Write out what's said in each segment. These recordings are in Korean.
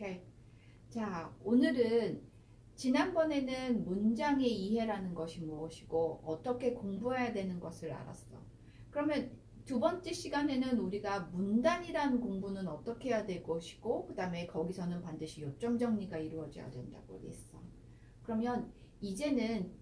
오케이. 자, 오늘은 지난번에는 문장의 이해라는 것이 무엇이고 어떻게 공부해야 되는 것을 알았어. 그러면 두 번째 시간에는 우리가 문단이라는 공부는 어떻게 해야 될 것이고 그 다음에 거기서는 반드시 요점 정리가 이루어져야 된다고 했어. 그러면 이제는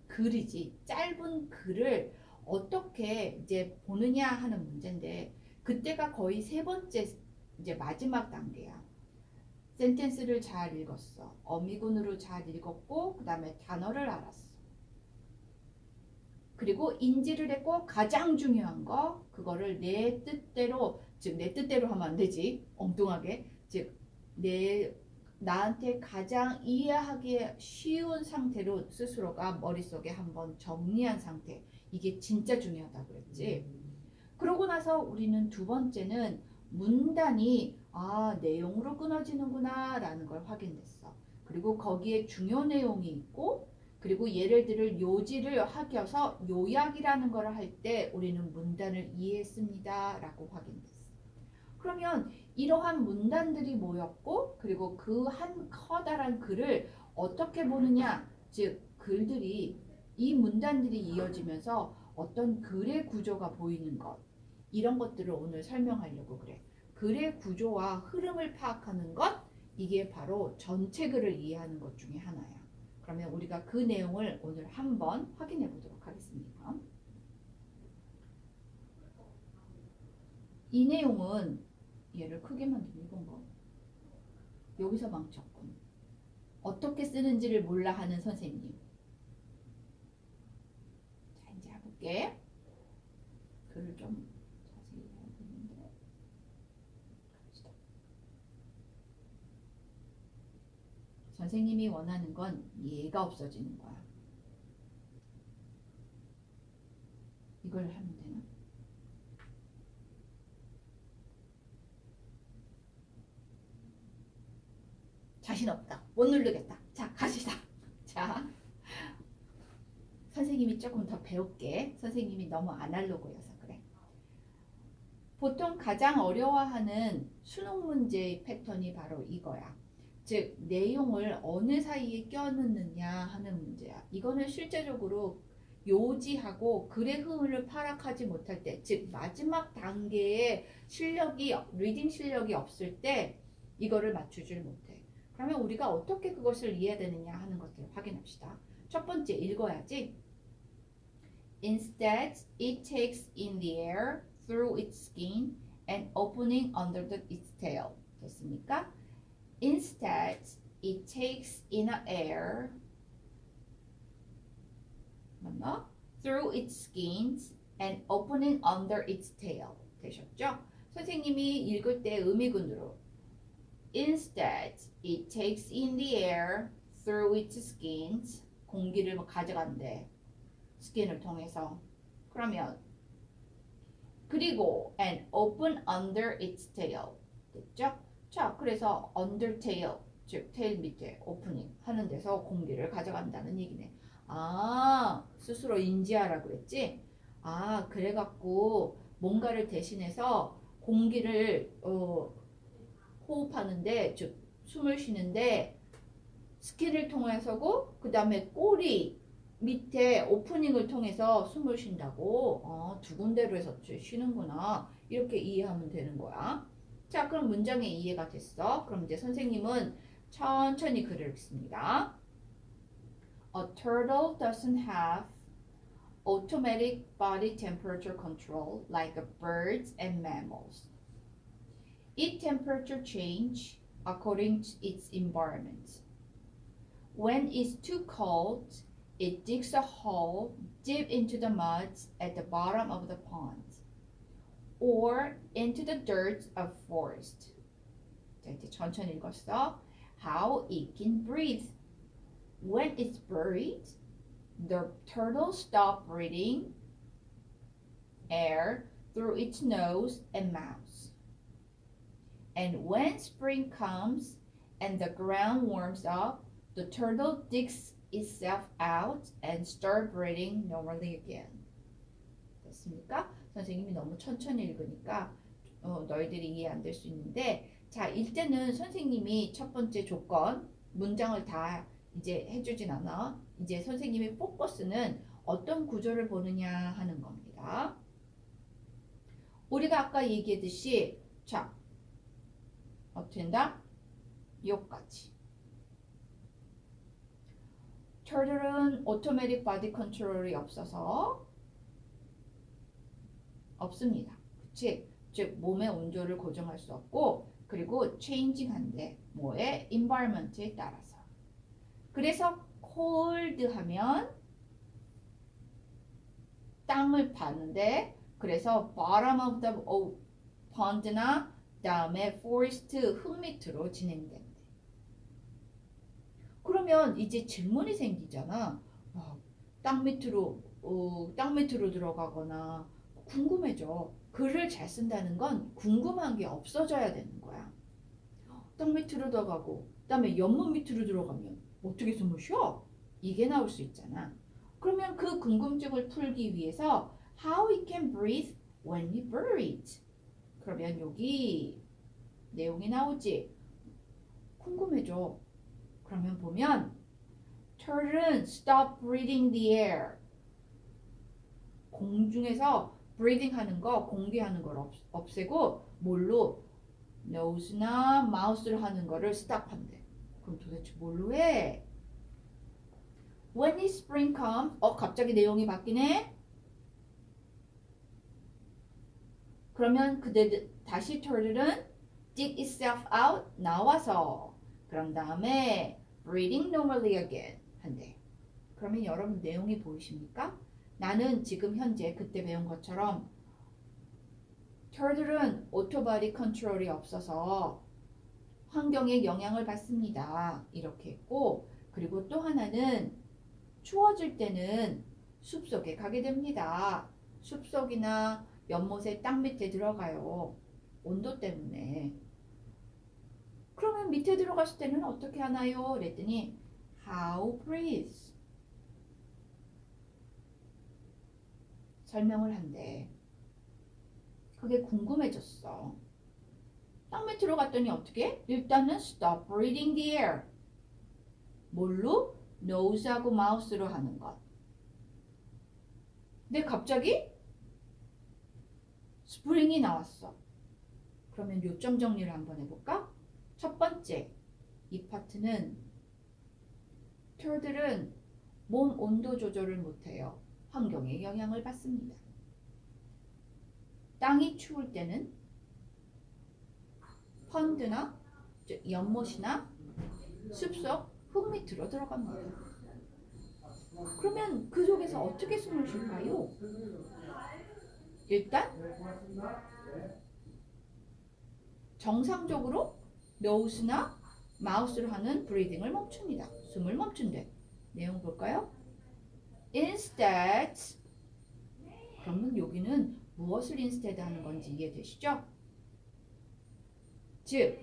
글이지. 짧은 글을 어떻게 이제 보느냐 하는 문제인데 그때가 거의 세 번째 이제 마지막 단계야. 센텐스를 잘 읽었어. 어미군으로 잘 읽었고 그 다음에 단어를 알았어. 그리고 인지를 했고 가장 중요한 거 그거를 내 뜻대로 즉 내 뜻대로 하면 안 되지. 엉뚱하게 즉 나한테 가장 이해하기 쉬운 상태로 스스로가 머릿속에 한번 정리한 상태. 이게 진짜 중요하다고 그랬지. 그러고 나서 우리는 두 번째는 문단이 내용으로 끊어지는구나 라는 걸 확인했어. 그리고 거기에 중요 내용이 있고 그리고 예를 들어 요지를 하겨서 요약이라는 걸 할 때 우리는 문단을 이해했습니다 라고 확인했어. 그러면 이러한 문단들이 모였고 그리고 그 한 커다란 글을 어떻게 보느냐 즉 이 문단들이 이어지면서 어떤 글의 구조가 보이는 것 이런 것들을 오늘 설명하려고 그래. 글의 구조와 흐름을 파악하는 것 이게 바로 전체 글을 이해하는 것 중에 하나야. 그러면 우리가 그 내용을 오늘 한번 확인해 보도록 하겠습니다. 이 내용은 얘를 크게 만들고 이건 거 여기서 망쳤군. 어떻게 쓰는지를 몰라 하는 선생님. 자 이제 해볼게. 글을 좀 자세히 해야 되는데 갑시다. 선생님이 원하는 건 얘가 없어지는 거야. 이걸 하면 되나? 자신 없다. 못 누르겠다. 자, 가시다. 자, 선생님이 조금 더 배울게. 선생님이 너무 아날로그여서 그래. 보통 가장 어려워하는 수능 문제의 패턴이 바로 이거야. 즉, 내용을 어느 사이에 껴넣느냐 하는 문제야. 이거는 실제적으로 요지하고 글의 흐름을 파악하지 못할 때, 즉 마지막 단계에 리딩 실력이 없을 때 이거를 맞추질 못해. 그러면 우리가 어떻게 그것을 이해되느냐 하는 것들을 확인합시다. 첫 번째 읽어야지. Instead, it takes in the air through its skin and opening under its tail. 됐습니까? Instead, it takes in the air 맞나? Through its skins and opening under its tail. 되셨죠? 선생님이 읽을 때 의미군으로 Instead, it takes in the air through its skins. 공기를 가져간대. 스킨을 통해서. 그러면 그리고 and open under its tail. 됐죠? 자, 그래서 under tail, 즉 테일 밑에 오프닝 하는 데서 공기를 가져간다는 얘기네. 스스로 인지하라 그랬지? 그래갖고 뭔가를 대신해서 공기를 호흡하는데 즉 숨을 쉬는데 스킨을 통해서고 그 다음에 꼬리 밑에 오프닝을 통해서 숨을 쉰다고 두 군데로 해서 쉬는구나 이렇게 이해하면 되는 거야. 자 그럼 문장의 이해가 됐어. 그럼 이제 선생님은 천천히 글을 읽습니다. A turtle doesn't have automatic body temperature control like birds and mammals. Its temperature change according to its environment. When it's too cold, it digs a hole deep into the mud at the bottom of the pond or into the dirt of forest. 자, 이제 천천히 읽었어. How it can breathe. When it's buried, the turtle stops breathing air through its nose and mouth. And when spring comes and the ground warms up, the turtle digs itself out and starts breathing normally again. 됐습니까? 선생님이 너무 천천히 읽으니까 너희들이 이해 안 될 수 있는데 자, 이때는 선생님이 첫 번째 조건, 문장을 다 이제 해주진 않아. 이제 선생님의 포커스는 어떤 구조를 보느냐 하는 겁니다. 우리가 아까 얘기했듯이, 자, 어떻게 된다? 여기까지. turtle은 automatic body control이 없습니다. 그치? 즉 몸의 온도를 고정할 수 없고 그리고 changing 한데 뭐에? environment에 따라서. 그래서 cold 하면 땅을 파는데 그래서 bottom of the pond나 다음에 forest 흙 밑으로 진행된대. 그러면 이제 질문이 생기잖아. 땅 밑으로 들어가거나 궁금해져. 글을 잘 쓴다는 건 궁금한 게 없어져야 되는 거야. 땅 밑으로 들어가고 그다음에 연못 밑으로 들어가면 어떻게 숨을 쉬어? 이게 나올 수 있잖아. 그러면 그 궁금증을 풀기 위해서 how we can breathe when we breathe. 그러면 여기 내용이 나오지. 궁금해져. 그러면 보면 turtle은 stop breathing the air. 공중에서 breathing 하는 거, 공기하는 걸 없애고 뭘로? nose나 mouth를 하는 거를 stop 한대. 그럼 도대체 뭘로 해? When the spring comes, 갑자기 내용이 바뀌네? 그러면 다시 turtle은 dig itself out, 나와서 그런 다음에 breathing normally again 한대. 그러면 여러분 내용이 보이십니까? 나는 지금 현재 그때 배운 것처럼 turtle은 오토바디 컨트롤이 없어서 환경에 영향을 받습니다. 이렇게 했고 그리고 또 하나는 추워질 때는 숲속에 가게 됩니다. 숲속이나 연못의 땅 밑에 들어가요. 온도 때문에. 그러면 밑에 들어갔을 때는 어떻게 하나요? 그랬더니 how breathe 설명을 한대. 그게 궁금해졌어. 땅 밑으로 갔더니 어떻게? 일단은 stop breathing the air. 뭘로? nose하고 mouth로 하는 것. 근데 갑자기 스프링이 나왔어. 그러면 요점 정리를 한번 해볼까? 첫 번째, 이 파트는 turtle은 몸 온도 조절을 못해요. 환경에 영향을 받습니다. 땅이 추울 때는 펀드나 연못이나 숲속 흙 밑으로 들어갑니다. 그러면 그 속에서 어떻게 숨을 쉴까요? 일단 정상적으로 nose나 mouth로 하는 breathing을 멈춥니다. 숨을 멈춘대. 내용 볼까요? Instead, 그러면 여기는 무엇을 instead 하는 건지 이해되시죠? 즉,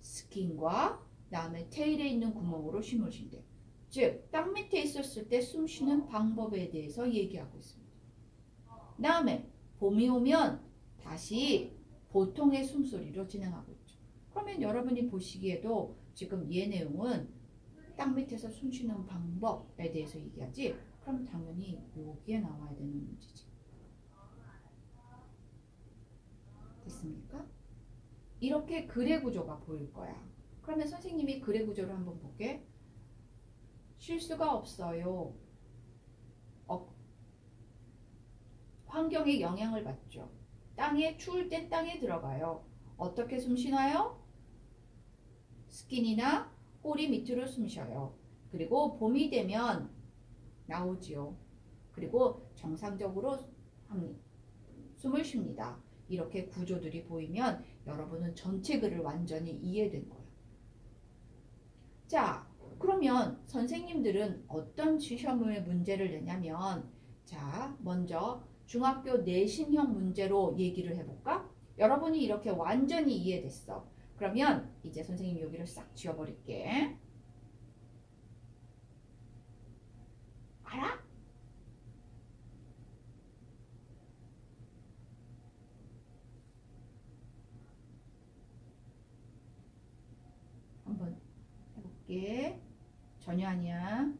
스킨과 다음에 테일에 있는 구멍으로 숨을 쉰대. 즉, 땅 밑에 있었을 때 숨 쉬는 방법에 대해서 얘기하고 있습니다. 다음에 봄이 오면 다시 보통의 숨소리로 진행하고 있죠. 그러면 여러분이 보시기에도 지금 얘 내용은 땅 밑에서 숨 쉬는 방법에 대해서 얘기하지. 그럼 당연히 여기에 나와야 되는 문제지. 됐습니까? 이렇게 글의 구조가 보일 거야. 그러면 선생님이 글의 구조를 한번 볼게. 쉴 수가 없어요. 환경에 영향을 받죠. 땅에 추울 땐 땅에 들어가요. 어떻게 숨 쉬나요? 스킨이나 꼬리 밑으로 숨 쉬어요. 그리고 봄이 되면 나오지요. 그리고 정상적으로 숨을 쉽니다. 이렇게 구조들이 보이면 여러분은 전체 글을 완전히 이해된 거예요. 자, 그러면 선생님들은 어떤 시험의 문제를 내냐면 자, 먼저 중학교 내신형 문제로 얘기를 해볼까? 여러분이 이렇게 완전히 이해됐어. 그러면 이제 선생님 여기를 싹 지워버릴게. 알아? 예, 전혀 아니야.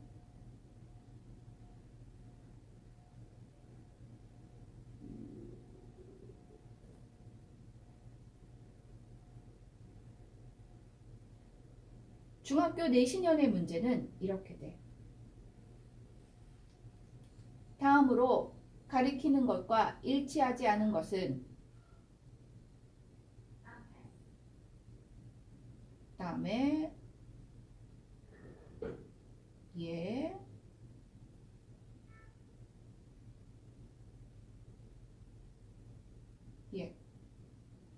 중학교 내신연의 문제는 이렇게 돼. 다음으로 가리키는 것과 일치하지 않은 것은 다음에 예, 예,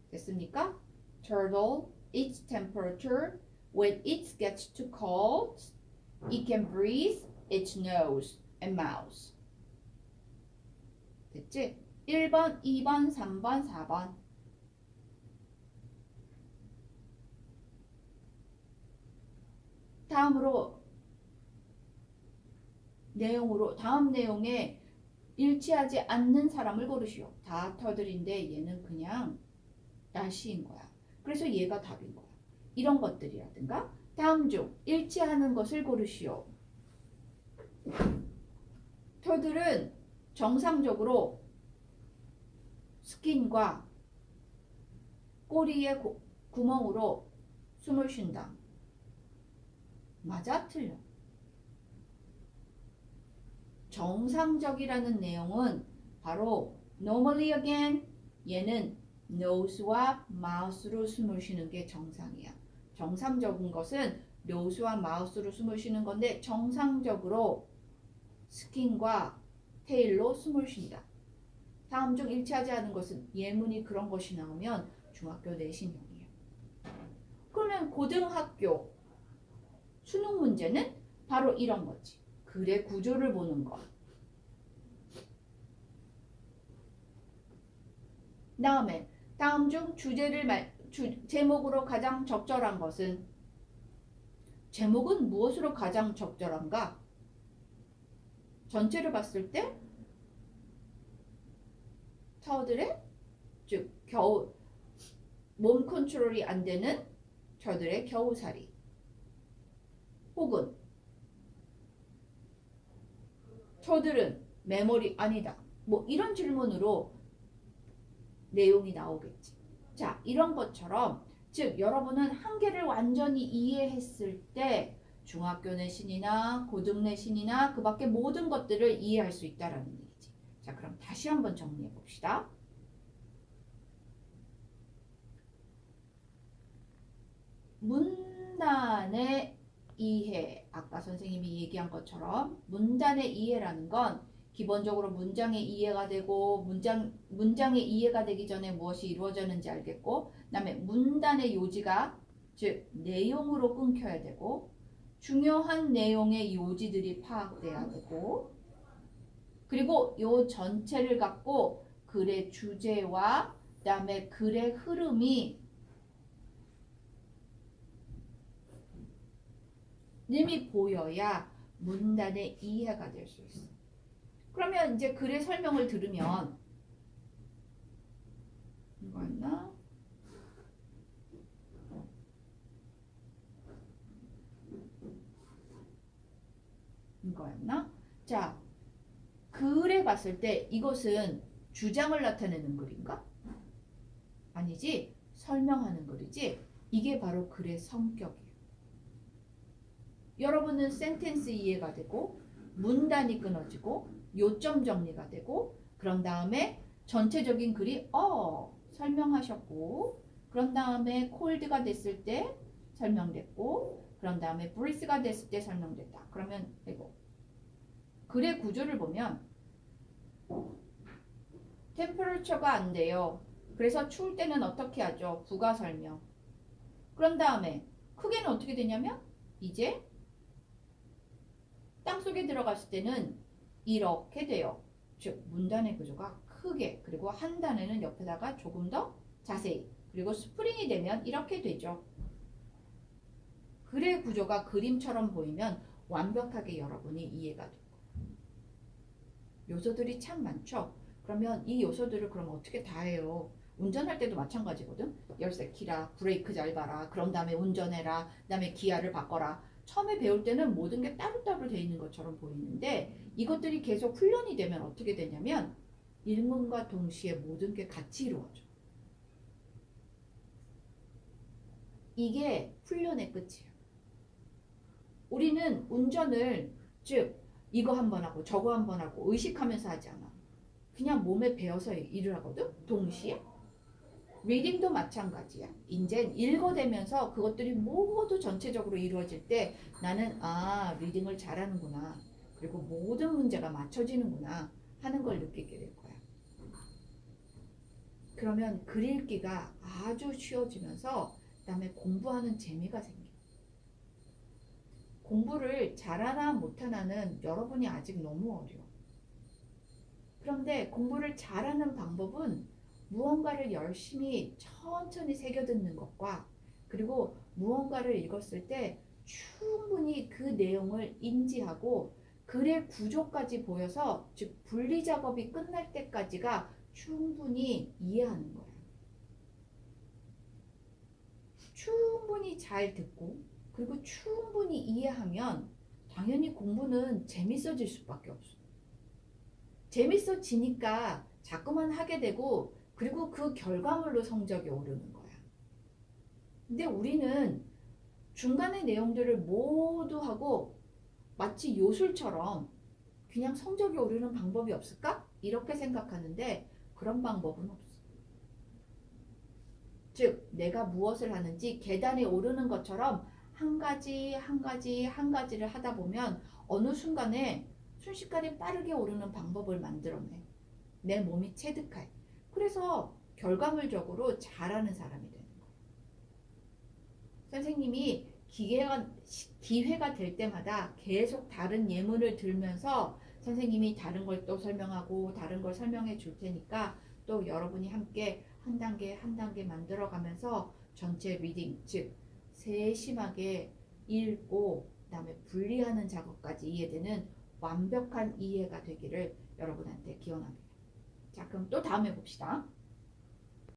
됐습니까? Turtle its temperature when it gets too cold. It can breathe its nose and mouth. 됐지? 1번, 2번, 3번, 4번. 다음 내용에 일치하지 않는 사람을 고르시오. 다 터들인데 얘는 그냥 날씨인 거야. 그래서 얘가 답인 거야. 이런 것들이라든가 다음 중 일치하는 것을 고르시오. 터들은 정상적으로 스킨과 꼬리의 구멍으로 숨을 쉰다. 맞아? 틀려? 정상적이라는 내용은 바로 normally again 얘는 nose와 mouth로 숨을 쉬는 게 정상이야. 정상적인 것은 nose와 mouth로 숨을 쉬는 건데 정상적으로 스킨과 테일로 숨을 쉰다. 다음 중 일치하지 않은 것은 예문이 그런 것이 나오면 중학교 내신형이에요. 그러면 고등학교 수능 문제는 바로 이런 거지. 글의 구조를 보는 것. 다음에 다음 중 제목으로 가장 적절한 것은 제목은 무엇으로 가장 적절한가? 전체를 봤을 때 저들의 즉 겨우 몸 컨트롤이 안 되는 저들의 겨우살이 혹은 저들은 메모리 아니다. 뭐 이런 질문으로 내용이 나오겠지. 자, 이런 것처럼 즉 여러분은 한계를 완전히 이해했을 때 중학교 내신이나 고등 내신이나 그 밖에 모든 것들을 이해할 수 있다라는 얘기지. 자, 그럼 다시 한번 정리해 봅시다. 문단의 이해, 아까 선생님이 얘기한 것처럼 문단의 이해라는 건 기본적으로 문장의 이해가 되고 문장의 이해가 되기 전에 무엇이 이루어졌는지 알겠고 그다음에 문단의 요지가 즉 내용으로 끊겨야 되고 중요한 내용의 요지들이 파악돼야 되고 그리고 요 전체를 갖고 글의 주제와 그다음에 글의 흐름이 이미 보여야 문단의 이해가 될 수 있어. 그러면 이제 글의 설명을 들으면 이거였나? 이거였나? 자, 글에 봤을 때 이것은 주장을 나타내는 글인가? 아니지. 설명하는 글이지. 이게 바로 글의 성격이에요. 여러분은 센텐스 이해가 되고 문단이 끊어지고 요점 정리가 되고 그런 다음에 전체적인 글이 설명하셨고 그런 다음에 콜드가 됐을 때 설명됐고 그런 다음에 브리스가 됐을 때 설명됐다. 그러면 이거 글의 구조를 보면 템퍼러처가 안 돼요. 그래서 추울 때는 어떻게 하죠? 부가 설명. 그런 다음에 크게는 어떻게 되냐면 이제 땅속에 들어갔을 때는 이렇게 돼요. 즉 문단의 구조가 크게 그리고 한 단에는 옆에다가 조금 더 자세히 그리고 스프링이 되면 이렇게 되죠. 글의 구조가 그림처럼 보이면 완벽하게 여러분이 이해가 되고 요소들이 참 많죠. 그러면 이 요소들을 그럼 어떻게 다 해요? 운전할 때도 마찬가지거든. 열쇠 키라, 브레이크 잘 봐라, 그런 다음에 운전해라, 그 다음에 기아를 바꿔라. 처음에 배울 때는 모든 게 따로따로 돼 있는 것처럼 보이는데 이것들이 계속 훈련이 되면 어떻게 되냐면 읽음과 동시에 모든 게 같이 이루어져. 이게 훈련의 끝이에요. 우리는 운전을 즉 이거 한 번 하고 저거 한 번 하고 의식하면서 하지 않아. 그냥 몸에 배어서 일을 하거든. 동시에. 리딩도 마찬가지야. 이제 읽어대면서 그것들이 모두 전체적으로 이루어질 때 나는 리딩을 잘하는구나. 그리고 모든 문제가 맞춰지는구나 하는 걸 느끼게 될 거야. 그러면 글 읽기가 아주 쉬워지면서 그다음에 공부하는 재미가 생겨. 공부를 잘하나 못하나는 여러분이 아직 너무 어려워. 그런데 공부를 잘하는 방법은 무언가를 열심히 천천히 새겨듣는 것과 그리고 무언가를 읽었을 때 충분히 그 내용을 인지하고 글의 구조까지 보여서 즉 분리 작업이 끝날 때까지가 충분히 이해하는 거야. 충분히 잘 듣고 그리고 충분히 이해하면 당연히 공부는 재밌어질 수밖에 없어. 재밌어지니까 자꾸만 하게 되고 그리고 그 결과물로 성적이 오르는 거야. 근데 우리는 중간의 내용들을 모두 하고 마치 요술처럼 그냥 성적이 오르는 방법이 없을까? 이렇게 생각하는데 그런 방법은 없어. 즉 내가 무엇을 하는지 계단에 오르는 것처럼 한 가지 한 가지 한 가지를 하다 보면 어느 순간에 순식간에 빠르게 오르는 방법을 만들어내. 내 몸이 체득할. 그래서 결과물적으로 잘하는 사람이 되는 거예요. 선생님이 기회가 될 때마다 계속 다른 예문을 들면서 선생님이 다른 걸 또 설명하고 다른 걸 설명해 줄 테니까 또 여러분이 함께 한 단계 한 단계 만들어 가면서 전체 리딩 즉 세심하게 읽고 그다음에 분리하는 작업까지 이해되는 완벽한 이해가 되기를 여러분한테 기원합니다. 자, 그럼 또 다음에 봅시다.